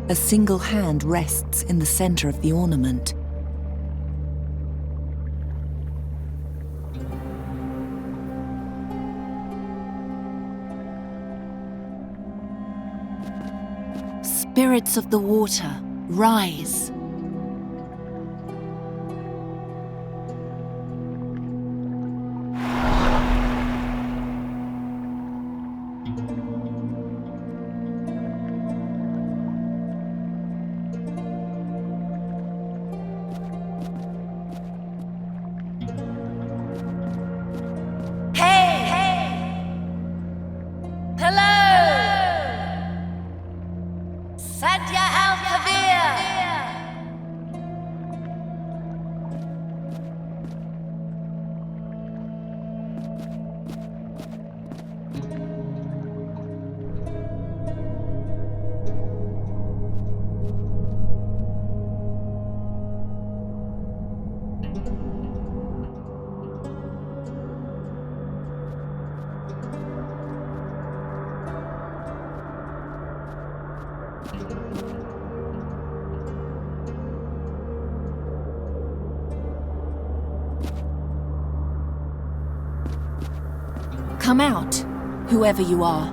A single hand rests in the center of the ornament. Spirits of the water, rise. Come out, whoever you are.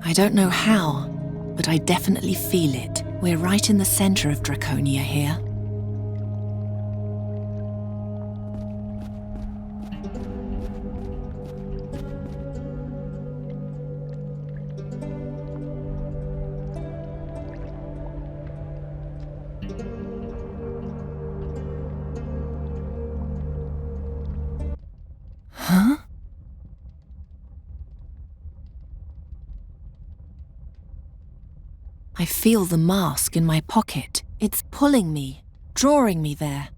I don't know how, but I definitely feel it. We're right in the center of Drakonia here. Huh? I feel the mask in my pocket. It's pulling me, drawing me there.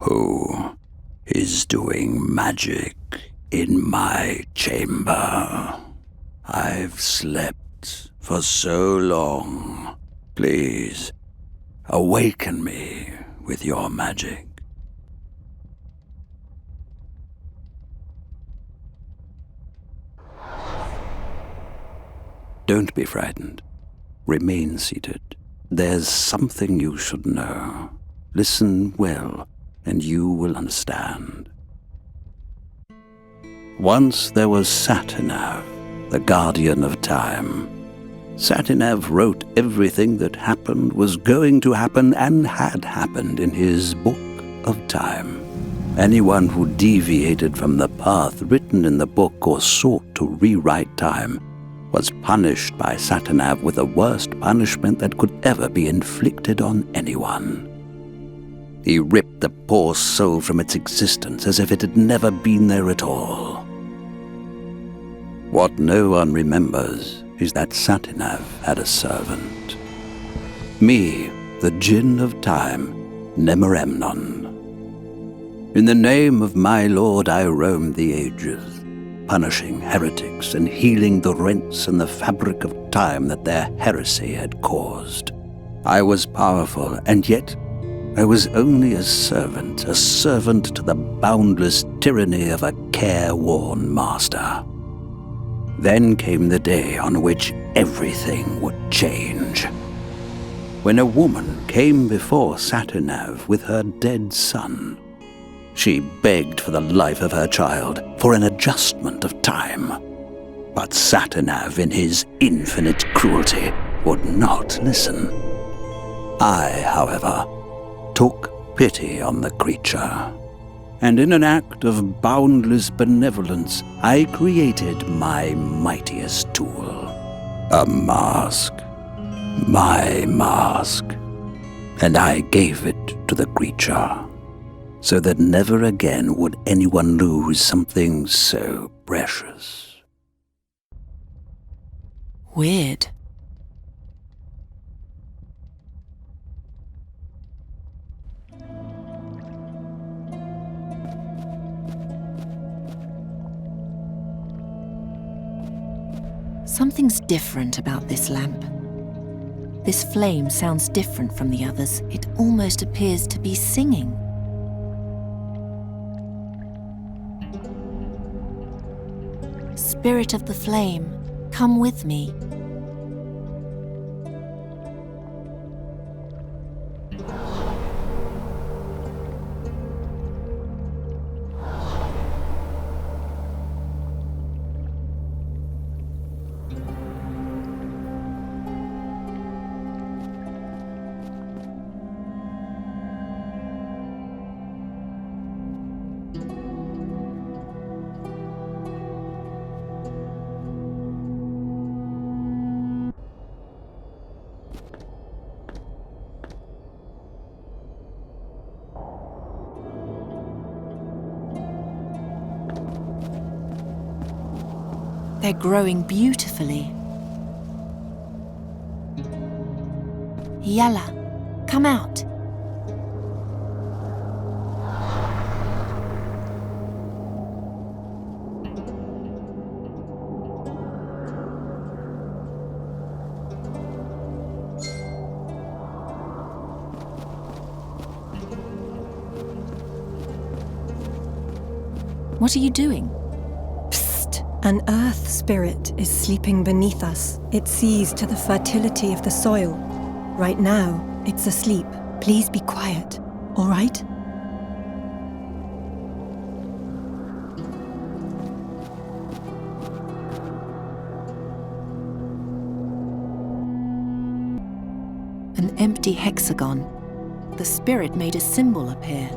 Who is doing magic in my chamber? I've slept for so long. Please, awaken me with your magic. Don't be frightened. Remain seated. There's something you should know. Listen well, and you will understand. Once there was Satinav, the guardian of time. Satinav wrote everything that happened, was going to happen, and had happened in his book of time. Anyone who deviated from the path written in the book or sought to rewrite time was punished by Satinav with the worst punishment that could ever be inflicted on anyone. He ripped the poor soul from its existence as if it had never been there at all. What no one remembers is that Satinav had a servant. Me, the jinn of time, Memoria. In the name of my lord I roamed the ages, punishing heretics and healing the rents in the fabric of time that their heresy had caused. I was powerful, and yet I was only a servant to the boundless tyranny of a careworn master. Then came the day on which everything would change. When a woman came before Saturnav with her dead son, she begged for the life of her child, for an adjustment of time. But Saturnav, in his infinite cruelty, would not listen. I, however, took pity on the creature, and in an act of boundless benevolence, I created my mightiest tool, a mask. My mask. And I gave it to the creature, so that never again would anyone lose something so precious. Weird. Something's different about this lamp. This flame sounds different from the others. It almost appears to be singing. Spirit of the flame, come with me. They're growing beautifully. Yalla, come out. What are you doing? An earth spirit is sleeping beneath us. It sees to the fertility of the soil. Right now, it's asleep. Please be quiet, all right? An empty hexagon. The spirit made a symbol appear.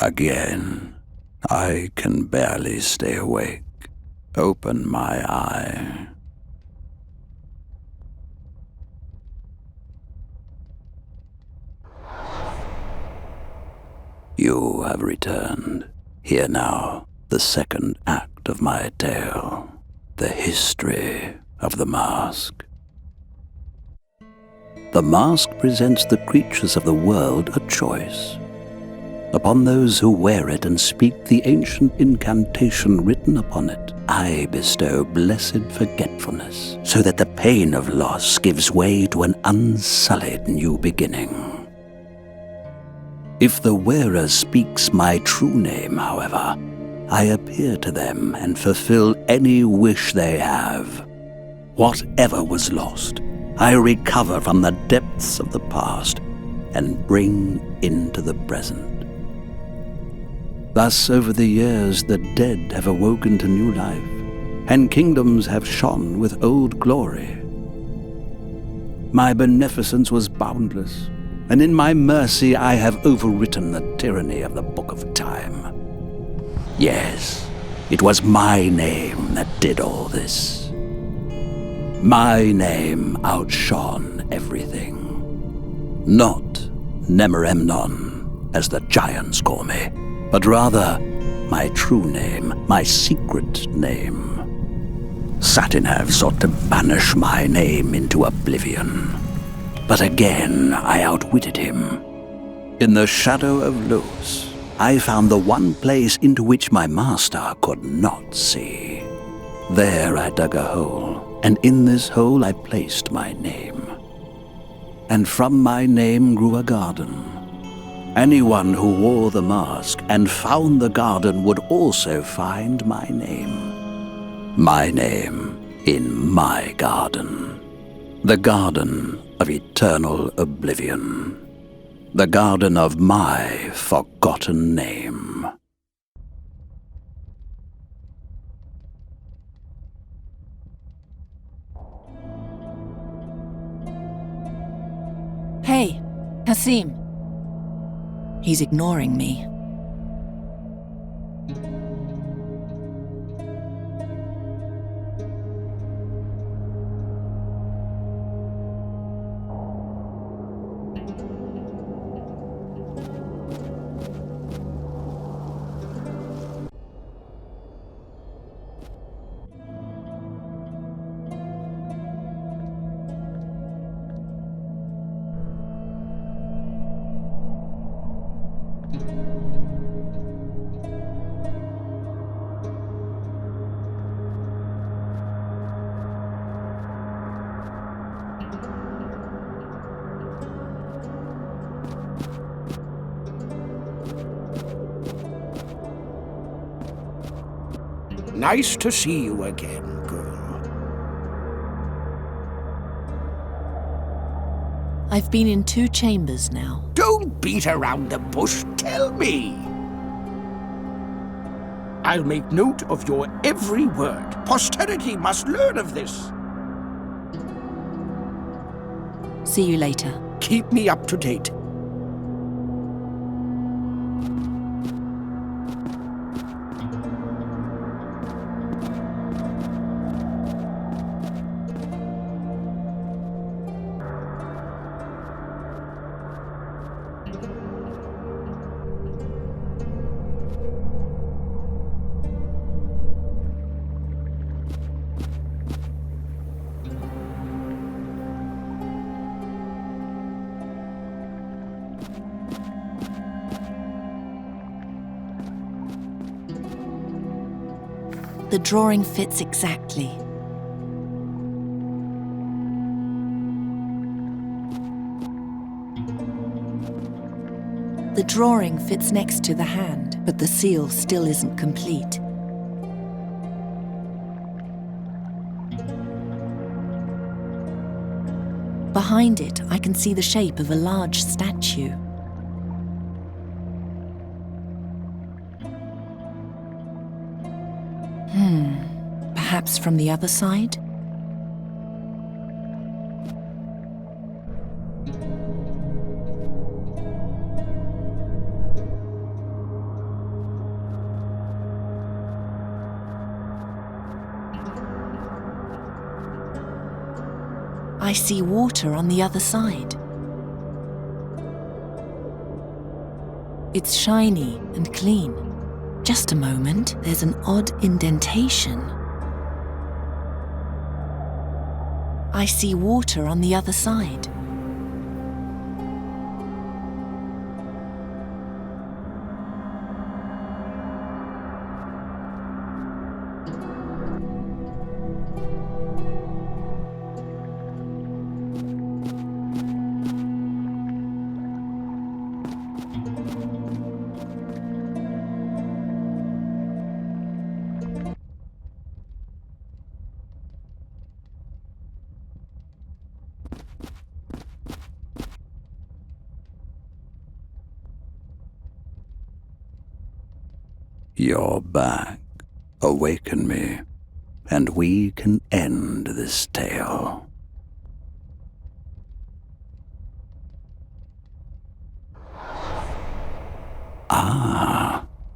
Again, I can barely stay awake. Open my eye. You have returned. Hear now the second act of my tale, the history of the mask. The mask presents the creatures of the world a choice. Upon those who wear it and speak the ancient incantation written upon it, I bestow blessed forgetfulness, so that the pain of loss gives way to an unsullied new beginning. If the wearer speaks my true name, however, I appear to them and fulfill any wish they have. Whatever was lost, I recover from the depths of the past and bring into the present. Thus, over the years, the dead have awoken to new life, and kingdoms have shone with old glory. My beneficence was boundless, and in my mercy I have overwritten the tyranny of the Book of Time. Yes, it was my name that did all this. My name outshone everything. Not Nemoremnon, as the giants call me, but rather my true name, my secret name. Satinev sought to banish my name into oblivion. But again I outwitted him. In the shadow of Luz, I found the one place into which my master could not see. There I dug a hole, and in this hole I placed my name. And from my name grew a garden. Anyone who wore the mask and found the garden would also find my name. My name in my garden. The garden of eternal oblivion. The garden of my forgotten name. Hey, Kasim. He's ignoring me. Nice to see you again, girl. I've been in 2 chambers now. Don't beat around the bush, tell me! I'll make note of your every word. Posterity must learn of this. See you later. Keep me up to date. The drawing fits exactly. The drawing fits next to the hand, but the seal still isn't complete. Behind it, I can see the shape of a large statue. Perhaps from the other side? I see water on the other side. It's shiny and clean. Just a moment, there's an odd indentation. I see water on the other side. You're back. Awaken me, and we can end this tale.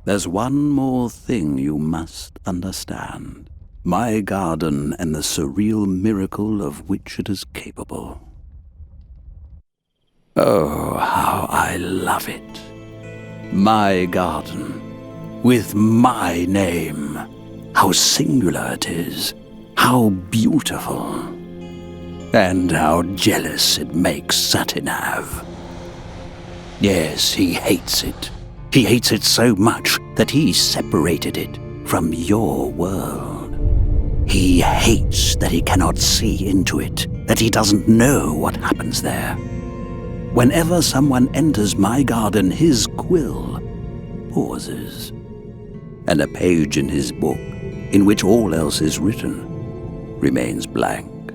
There's one more thing you must understand. My garden and the surreal miracle of which it is capable. Oh, how I love it. My garden, with my name. How singular it is. How beautiful. And how jealous it makes Satinav. Yes, he hates it. He hates it so much that he separated it from your world. He hates that he cannot see into it, that he doesn't know what happens there. Whenever someone enters my garden, his quill pauses, and a page in his book, in which all else is written, remains blank.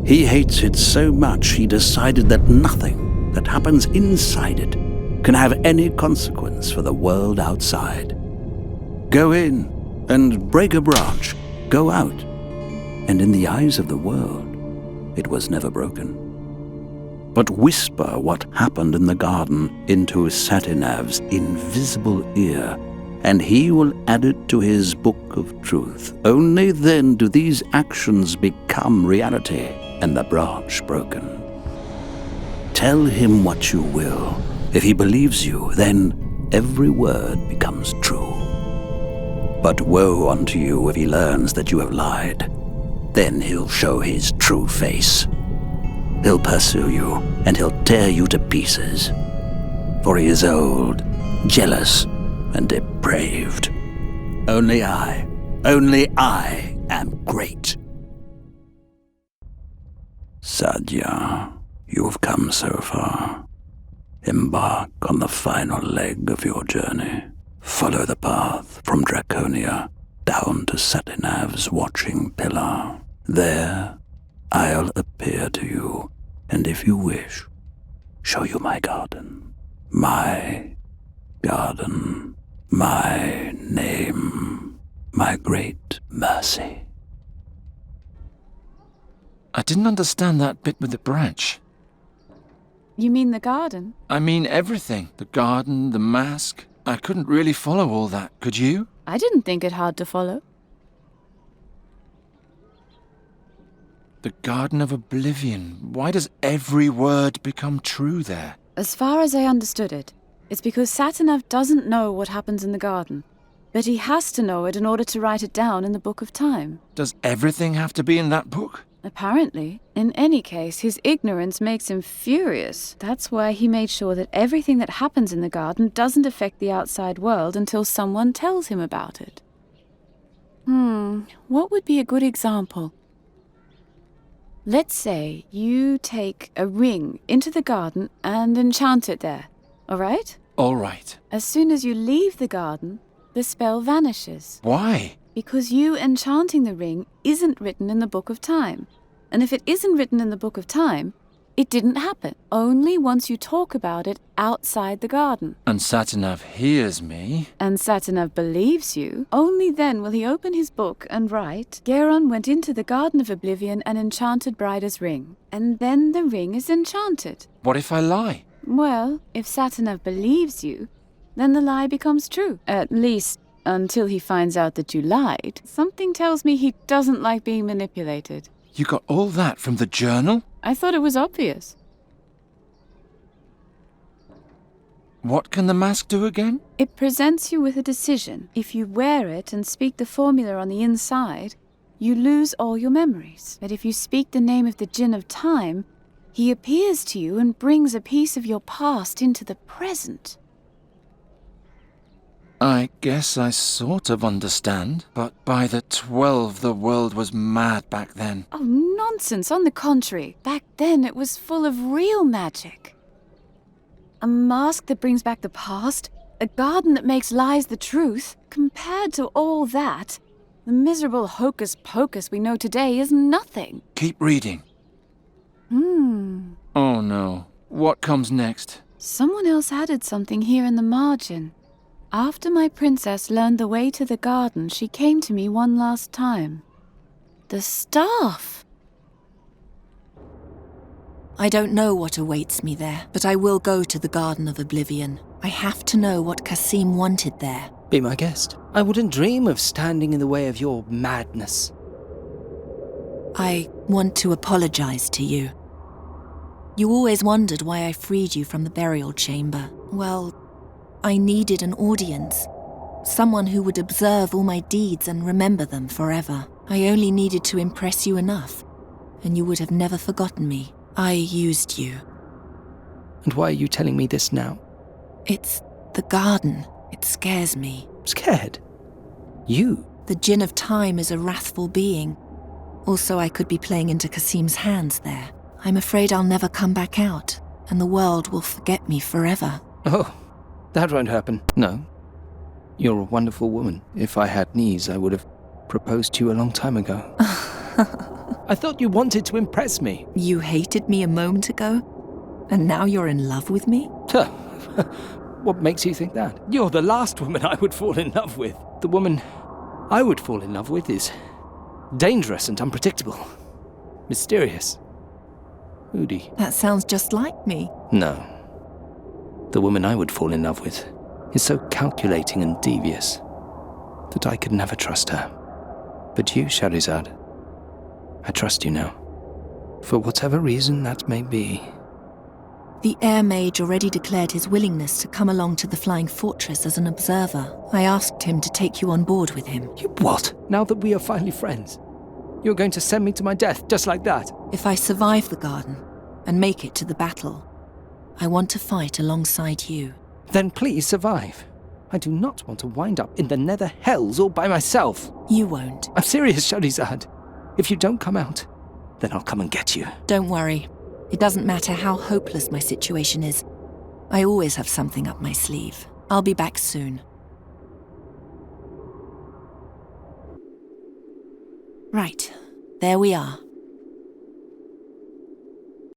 He hates it so much he decided that nothing that happens inside it can have any consequence for the world outside. Go in and break a branch, go out, and in the eyes of the world, it was never broken. But whisper what happened in the garden into Satinav's invisible ear, and he will add it to his book of truth. Only then do these actions become reality and the branch broken. Tell him what you will. If he believes you, then every word becomes true. But woe unto you if he learns that you have lied. Then he'll show his true face. He'll pursue you, and he'll tear you to pieces. For he is old, jealous, and depraved. Only I am great. Sadya, you have come so far. Embark on the final leg of your journey. Follow the path from Drakonia down to Satinav's watching pillar. There, I'll appear to you, and if you wish, show you my garden. My garden. My name. My great mercy. I didn't understand that bit with the branch. You mean the garden? I mean everything. The garden, the mask. I couldn't really follow all that, could you? I didn't think it hard to follow. The Garden of Oblivion. Why does every word become true there? As far as I understood it, it's because Satinav doesn't know what happens in the garden, but he has to know it in order to write it down in the Book of Time. Does everything have to be in that book? Apparently. In any case, his ignorance makes him furious. That's why he made sure that everything that happens in the garden doesn't affect the outside world until someone tells him about it. What would be a good example? Let's say you take a ring into the garden and enchant it there, all right? All right. As soon as you leave the garden, the spell vanishes. Why? Because you enchanting the ring isn't written in the Book of Time. And if it isn't written in the Book of Time, it didn't happen. Only once you talk about it outside the garden. And Satinav hears me. And Satinav believes you. Only then will he open his book and write, Geron went into the Garden of Oblivion and enchanted Brida's ring. And then the ring is enchanted. What if I lie? Well, if Satinav believes you, then the lie becomes true. At least, until he finds out that you lied. Something tells me he doesn't like being manipulated. You got all that from the journal? I thought it was obvious. What can the mask do again? It presents you with a decision. If you wear it and speak the formula on the inside, you lose all your memories. But if you speak the name of the Jinn of Time, he appears to you and brings a piece of your past into the present. I guess I sort of understand, but by the 12 the world was mad back then. Oh, nonsense. On the contrary, back then it was full of real magic. A mask that brings back the past, a garden that makes lies the truth. Compared to all that, the miserable hocus-pocus we know today is nothing. Keep reading. Oh no. What comes next? Someone else added something here in the margin. After my princess learned the way to the garden, she came to me one last time. The staff! I don't know what awaits me there, but I will go to the Garden of Oblivion. I have to know what Kasim wanted there. Be my guest. I wouldn't dream of standing in the way of your madness. I want to apologize to you. You always wondered why I freed you from the burial chamber. Well, I needed an audience. Someone who would observe all my deeds and remember them forever. I only needed to impress you enough, and you would have never forgotten me. I used you. And why are you telling me this now? It's the garden. It scares me. Scared? You? The Jinn of Time is a wrathful being. Also, I could be playing into Kasim's hands there. I'm afraid I'll never come back out, and the world will forget me forever. Oh, that won't happen. No. You're a wonderful woman. If I had knees, I would have proposed to you a long time ago. I thought you wanted to impress me. You hated me a moment ago, and now you're in love with me? What makes you think that? You're the last woman I would fall in love with. The woman I would fall in love with is dangerous and unpredictable. Mysterious. Moody. That sounds just like me. No. The woman I would fall in love with is so calculating and devious that I could never trust her. But you, Shahrazad, I trust you now. For whatever reason that may be. The Air Mage already declared his willingness to come along to the Flying Fortress as an observer. I asked him to take you on board with him. You what? Now that we are finally friends, you're going to send me to my death just like that? If I survive the garden and make it to the battle, I want to fight alongside you. Then please survive. I do not want to wind up in the nether hells all by myself. You won't. I'm serious, Shahrazad. If you don't come out, then I'll come and get you. Don't worry. It doesn't matter how hopeless my situation is. I always have something up my sleeve. I'll be back soon. Right. There we are.